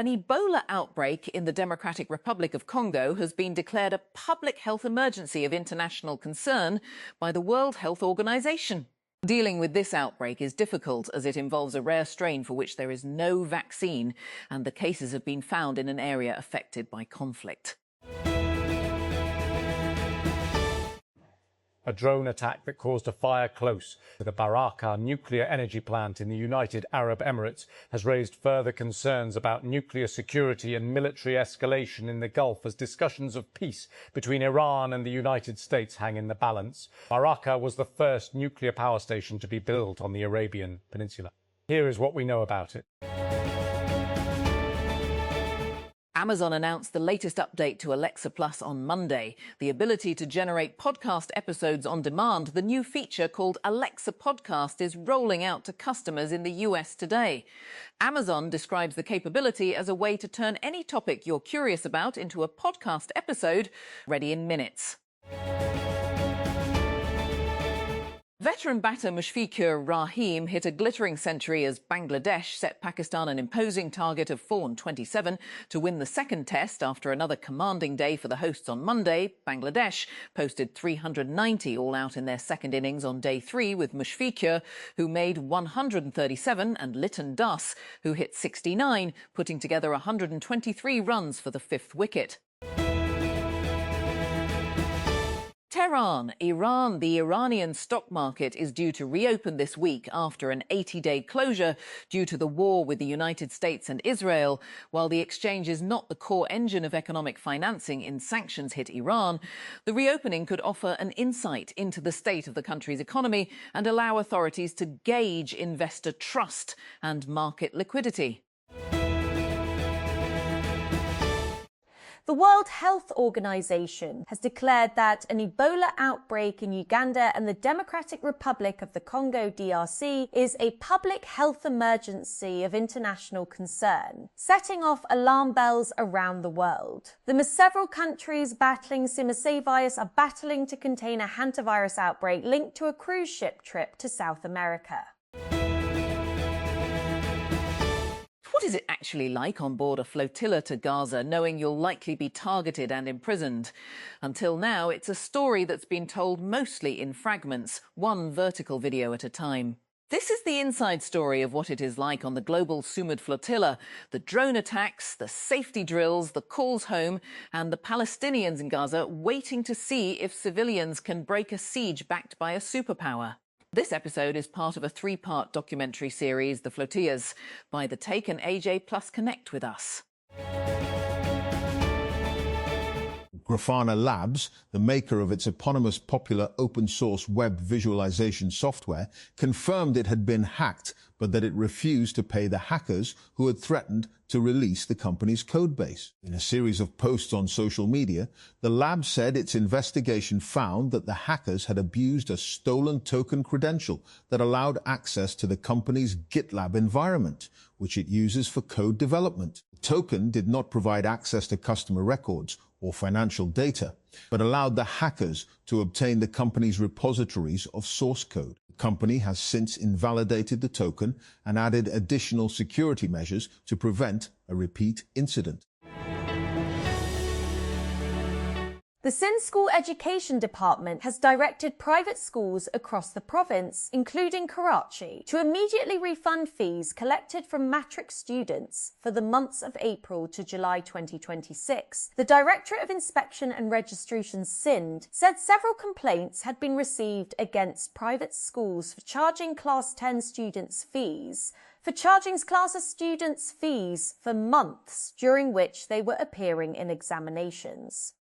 An Ebola outbreak in the Democratic Republic of Congo has been declared a public health emergency of international concern by the World Health Organization. Dealing with this outbreak is difficult as it involves a rare strain for which there is no vaccine, and the cases have been found in an area affected by conflict. A drone attack that caused a fire close to the Baraka nuclear energy plant in the United Arab Emirates has raised further concerns about nuclear security and military escalation in the Gulf as discussions of peace between Iran and the United States hang in the balance. Baraka was the first nuclear power station to be built on the Arabian Peninsula. Here is what we know about it. Amazon announced the latest update to Alexa Plus on Monday, the ability to generate podcast episodes on demand. The new feature called Alexa Podcast is rolling out to customers in the US today. Amazon describes the capability as a way to turn any topic you're curious about into a podcast episode, ready in minutes. Veteran batter Mushfiqur Rahim hit a glittering century as Bangladesh set Pakistan an imposing target of 4-27 to win the second test after another commanding day for the hosts on Monday. Bangladesh posted 390 all out in their second innings on day 3 with Mushfiqur, who made 137, and Liton Das, who hit 69, putting together 123 runs for the fifth wicket. Tehran, Iran. The Iranian stock market is due to reopen this week after an 80-day closure due to the war with the United States and Israel. While the exchange is not the core engine of economic financing in sanctions hit Iran, the reopening could offer an insight into the state of the country's economy and allow authorities to gauge investor trust and market liquidity. The World Health Organization has declared that an Ebola outbreak in Uganda and the Democratic Republic of the Congo DRC is a public health emergency of international concern, setting off alarm bells around the world. Several countries battling CIMASA virus are battling to contain a hantavirus outbreak linked to a cruise ship trip to South America. What is it actually like on board a flotilla to Gaza, knowing you'll likely be targeted and imprisoned? Until now, it's a story that's been told mostly in fragments, one vertical video at a time. This is the inside story of what it is like on the global Sumud flotilla, the drone attacks, the safety drills, the calls home, and the Palestinians in Gaza waiting to see if civilians can break a siege backed by a superpower. This episode is part of a 3-part documentary series, The Flotillas, by The Take and AJ Plus Connect with us. Grafana Labs, the maker of its eponymous popular open-source web visualization software, confirmed it had been hacked, but that it refused to pay the hackers who had threatened to release the company's codebase. In a series of posts on social media, the lab said its investigation found that the hackers had abused a stolen token credential that allowed access to the company's GitLab environment, which it uses for code development. The token did not provide access to customer records or financial data, but allowed the hackers to obtain the company's repositories of source code. The company has since invalidated the token and added additional security measures to prevent a repeat incident. The Sindh School Education Department has directed private schools across the province, including Karachi, to immediately refund fees collected from matric students for the months of April to July 2026. The Directorate of Inspection and Registration Sindh said several complaints had been received against private schools for charging Class 10 students fees for months during which they were appearing in examinations.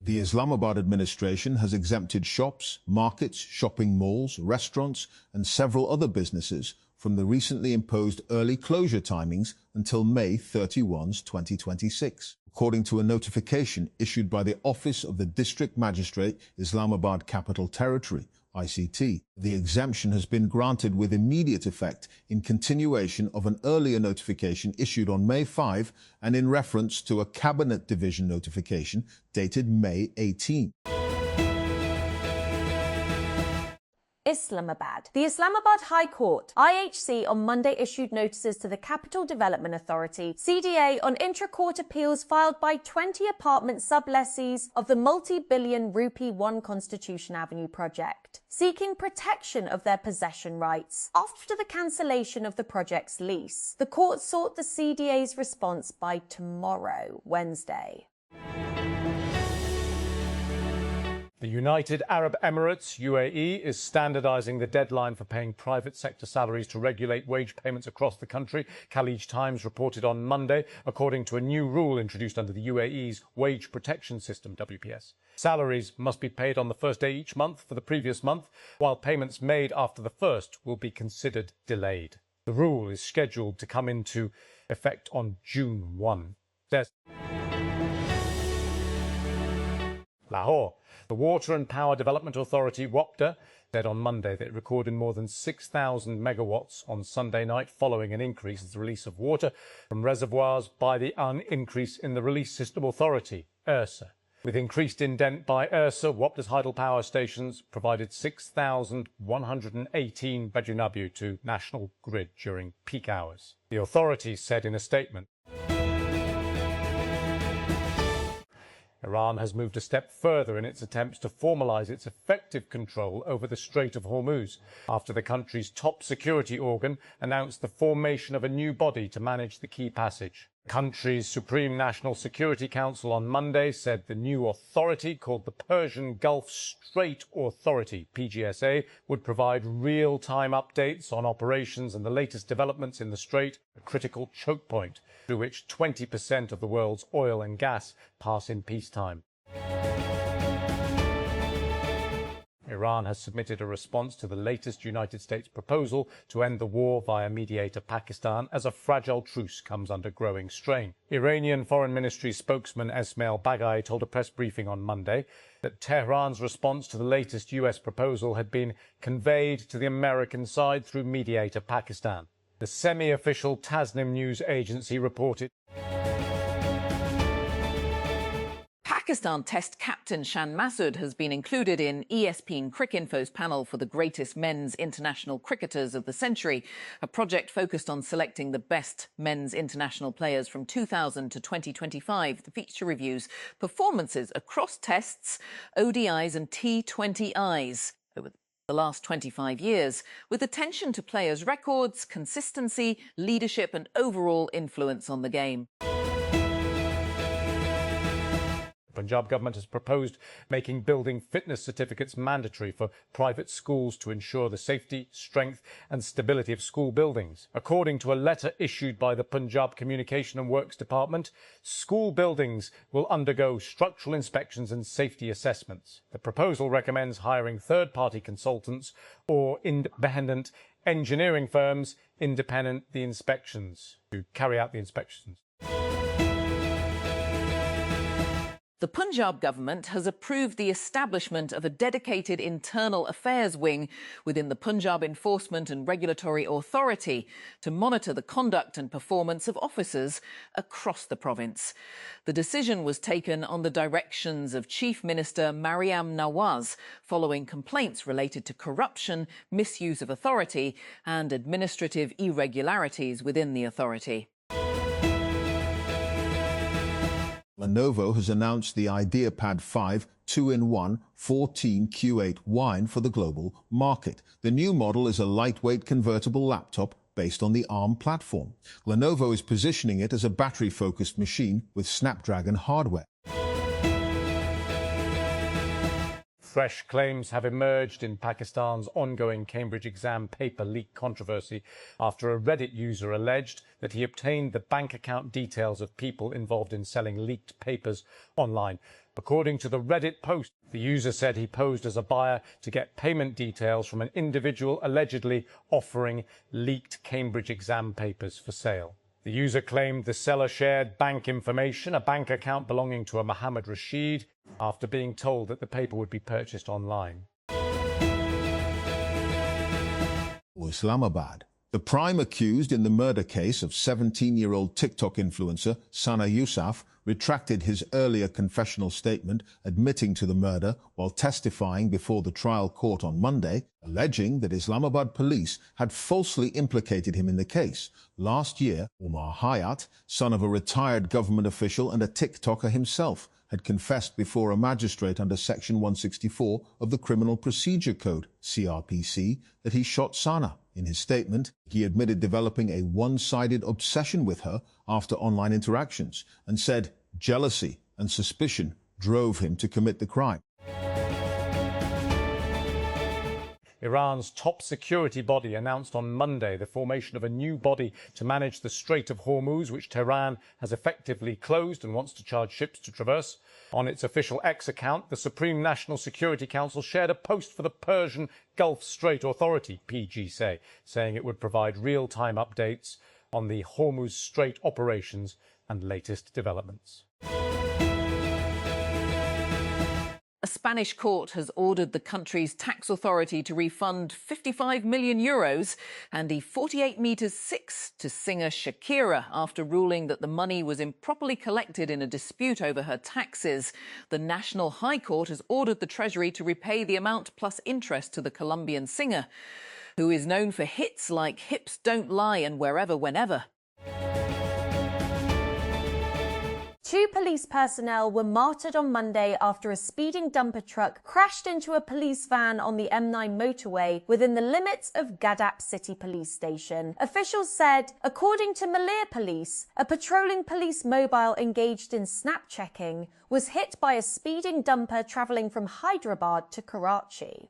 The Islamabad administration has exempted shops, markets, shopping malls, restaurants, and several other businesses from the recently imposed early closure timings until May 31, 2026. According to a notification issued by the Office of the District Magistrate, Islamabad Capital Territory, ICT. The exemption has been granted with immediate effect in continuation of an earlier notification issued on May 5 and in reference to a Cabinet Division notification dated May 18. Islamabad. The Islamabad High Court, IHC, on Monday issued notices to the Capital Development Authority, CDA, on intra-court appeals filed by 20 apartment sublessees of the multi-billion rupee One Constitution Avenue project, seeking protection of their possession rights after the cancellation of the project's lease. The court sought the CDA's response by tomorrow, Wednesday. The United Arab Emirates, UAE, is standardising the deadline for paying private sector salaries to regulate wage payments across the country, Khaleej Times reported on Monday, according to a new rule introduced under the UAE's Wage Protection System, WPS. Salaries must be paid on the first day each month for the previous month, while payments made after the first will be considered delayed. The rule is scheduled to come into effect on June 1. Lahore. The Water and Power Development Authority, WAPDA, said on Monday that it recorded more than 6,000 megawatts on Sunday night following an increase in the release of water from reservoirs by the Increase in the Release System Authority, IRSA. With increased indent by IRSA, WAPDA's hydropower stations provided 6,118 Bajunabu to national grid during peak hours. The authorities said in a statement. Iran has moved a step further in its attempts to formalise its effective control over the Strait of Hormuz, after the country's top security organ announced the formation of a new body to manage the key passage. The country's Supreme National Security Council on Monday said the new authority, called the Persian Gulf Strait Authority, PGSA, would provide real-time updates on operations and the latest developments in the strait, a critical choke point through which 20% of the world's oil and gas pass in peacetime. Iran has submitted a response to the latest United States proposal to end the war via mediator Pakistan as a fragile truce comes under growing strain. Iranian Foreign Ministry spokesman Esmail Baghai told a press briefing on Monday that Tehran's response to the latest US proposal had been conveyed to the American side through mediator Pakistan. The semi-official Tasnim news agency reported. Pakistan Test captain Shan Masood has been included in ESPN Cricinfo's panel for the greatest men's international cricketers of the century, a project focused on selecting the best men's international players from 2000 to 2025. The feature reviews performances across tests, ODIs and T20Is over the last 25 years, with attention to players' records, consistency, leadership and overall influence on the game. The Punjab government has proposed making building fitness certificates mandatory for private schools to ensure the safety, strength and stability of school buildings. According to a letter issued by the Punjab Communication and Works Department, school buildings will undergo structural inspections and safety assessments. The proposal recommends hiring third-party consultants or independent engineering firms to carry out the inspections. The Punjab government has approved the establishment of a dedicated internal affairs wing within the Punjab Enforcement and Regulatory Authority to monitor the conduct and performance of officers across the province. The decision was taken on the directions of Chief Minister Mariam Nawaz following complaints related to corruption, misuse of authority and administrative irregularities within the authority. Lenovo has announced the IdeaPad 5 2-in-1 14Q8 wine for the global market. The new model is a lightweight convertible laptop based on the ARM platform. Lenovo is positioning it as a battery-focused machine with Snapdragon hardware. Fresh claims have emerged in Pakistan's ongoing Cambridge exam paper leak controversy after a Reddit user alleged that he obtained the bank account details of people involved in selling leaked papers online. According to the Reddit post, the user said he posed as a buyer to get payment details from an individual allegedly offering leaked Cambridge exam papers for sale. The user claimed the seller shared bank information, a bank account belonging to a Mohammed Rashid, after being told that the paper would be purchased online. Islamabad. The prime accused in the murder case of 17-year-old TikTok influencer Sana Yousaf retracted his earlier confessional statement admitting to the murder while testifying before the trial court on Monday, alleging that Islamabad police had falsely implicated him in the case. Last year, Umar Hayat, son of a retired government official and a TikToker himself, had confessed before a magistrate under Section 164 of the Criminal Procedure Code, CRPC, that he shot Sana. In his statement, he admitted developing a one-sided obsession with her after online interactions and said jealousy and suspicion drove him to commit the crime. Iran's top security body announced on Monday the formation of a new body to manage the Strait of Hormuz, which Tehran has effectively closed and wants to charge ships to traverse. On its official X account, the Supreme National Security Council shared a post for the Persian Gulf Strait Authority, PGSA, saying it would provide real-time updates on the Hormuz Strait operations and latest developments. A Spanish court has ordered the country's tax authority to refund 55 million euros and the 48 metres 6 to singer Shakira after ruling that the money was improperly collected in a dispute over her taxes. The National High Court has ordered the Treasury to repay the amount plus interest to the Colombian singer, who is known for hits like Hips Don't Lie and Wherever Whenever. 2 police personnel were martyred on Monday after a speeding dumper truck crashed into a police van on the M9 motorway within the limits of Gadap City Police Station. Officials said, according to Malaya Police, a patrolling police mobile engaged in snap checking was hit by a speeding dumper travelling from Hyderabad to Karachi.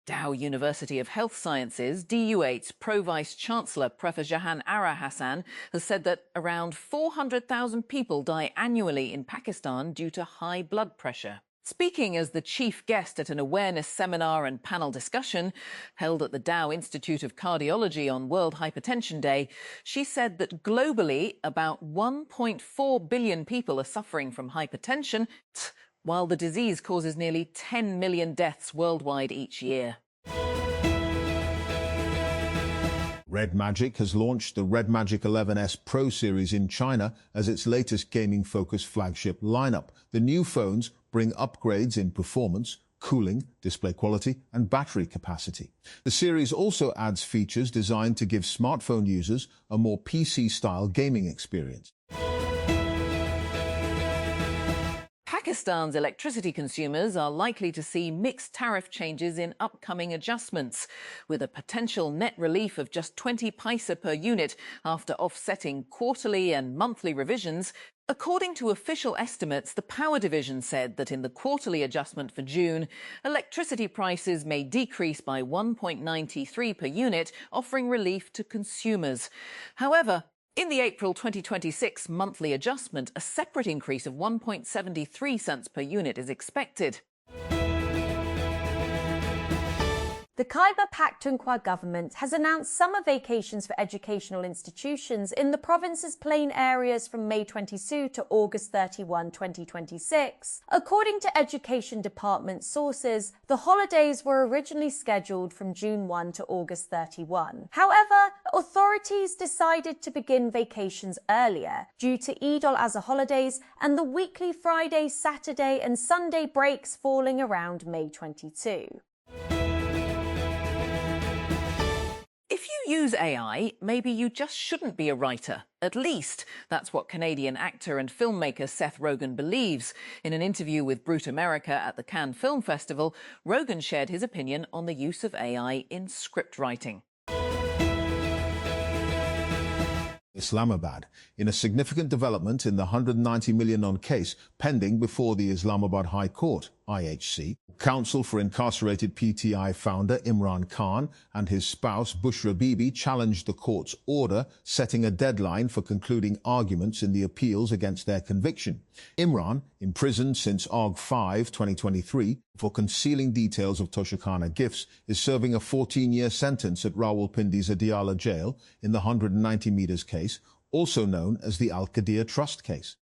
Dow University of Health Sciences, DU8's Pro-Vice-Chancellor Professor Jahan Ara Hassan has said that around 400,000 people die annually in Pakistan due to high blood pressure. Speaking as the chief guest at an awareness seminar and panel discussion held at the Dow Institute of Cardiology on World Hypertension Day, she said that globally about 1.4 billion people are suffering from hypertension, while the disease causes nearly 10 million deaths worldwide each year. Red Magic has launched the Red Magic 11S Pro series in China as its latest gaming-focused flagship lineup. The new phones bring upgrades in performance, cooling, display quality and battery capacity. The series also adds features designed to give smartphone users a more PC-style gaming experience. Pakistan's electricity consumers are likely to see mixed tariff changes in upcoming adjustments, with a potential net relief of just 20 paisa per unit after offsetting quarterly and monthly revisions. According to official estimates, the Power Division said that in the quarterly adjustment for June, electricity prices may decrease by 1.93 per unit, offering relief to consumers. However, in the April 2026 monthly adjustment, a separate increase of 1.73 cents per unit is expected. The Khyber Pakhtunkhwa government has announced summer vacations for educational institutions in the province's plain areas from May 22 to August 31, 2026. According to Education Department sources, the holidays were originally scheduled from June 1 to August 31. However, authorities decided to begin vacations earlier due to Eid al-Azha holidays and the weekly Friday, Saturday and Sunday breaks falling around May 22. If you use AI, maybe you just shouldn't be a writer. At least, that's what Canadian actor and filmmaker Seth Rogen believes. In an interview with Brute America at the Cannes Film Festival, Rogen shared his opinion on the use of AI in script writing. Islamabad, in a significant development in the $190 million case pending before the Islamabad High Court, IHC. Counsel for incarcerated PTI founder Imran Khan and his spouse Bushra Bibi challenged the court's order setting a deadline for concluding arguments in the appeals against their conviction. Imran, imprisoned since Aug 5, 2023, for concealing details of Toshakhana gifts, is serving a 14-year sentence at Rawalpindi's Adiala jail in the 190 meters case, also known as the Al-Qadiyah Trust case.